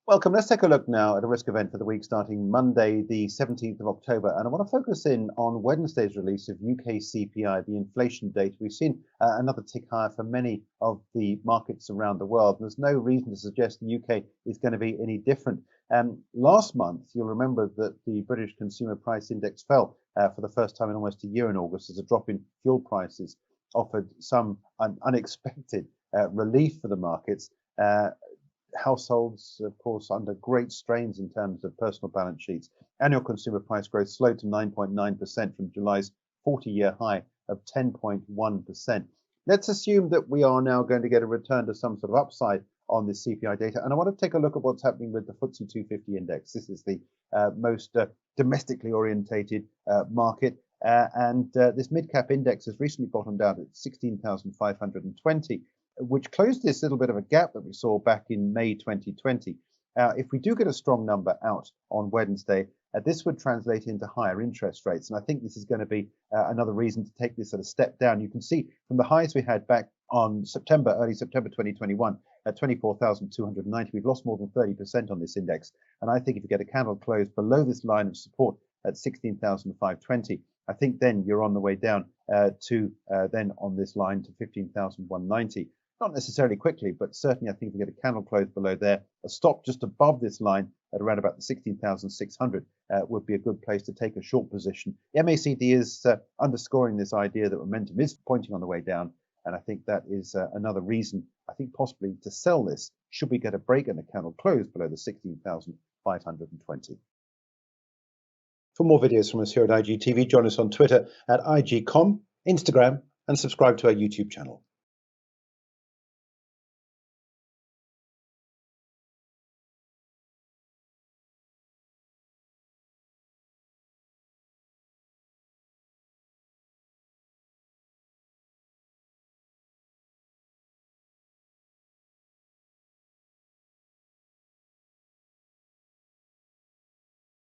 Welcome. Let's take a look now at a risk event for the week starting Monday, the 17th of October. And I want to focus in on Wednesday's release of UK CPI, the inflation data. We've seen another tick higher for many of the markets around the world. And there's no reason to suggest the UK is going to be any different. Last month, you'll remember that the British Consumer Price Index fell for the first time in almost a year in August as a drop in fuel prices offered some unexpected relief for the markets. Households, of course, under great strains in terms of personal balance sheets. Annual consumer price growth slowed to 9.9% from July's 40-year high of 10.1%. Let's assume that we are now going to get a return to some sort of upside on this CPI data. And I want to take a look at what's happening with the FTSE 250 index. This is the most domestically orientated market. This mid-cap index has recently bottomed out at 16,520. Which closed this little bit of a gap that we saw back in May 2020. If we do get a strong number out on Wednesday, this would translate into higher interest rates. And I think this is going to be another reason to take this sort of step down. You can see from the highs we had back on early September 2021 at 24,290, we've lost more than 30% on this index. And I think if you get a candle close below this line of support at 16,520, I think then you're on the way down to then on this line to 15,190. Not necessarily quickly, but certainly I think if we get a candle close below there, a stop just above this line at around about the 16,600 would be a good place to take a short position. The MACD is underscoring this idea that momentum is pointing on the way down, and I think that is another reason, I think possibly to sell this should we get a break and the candle close below the 16,520. For more videos from us here at IGTV, join us on Twitter at IGCom, Instagram, and subscribe to our YouTube channel.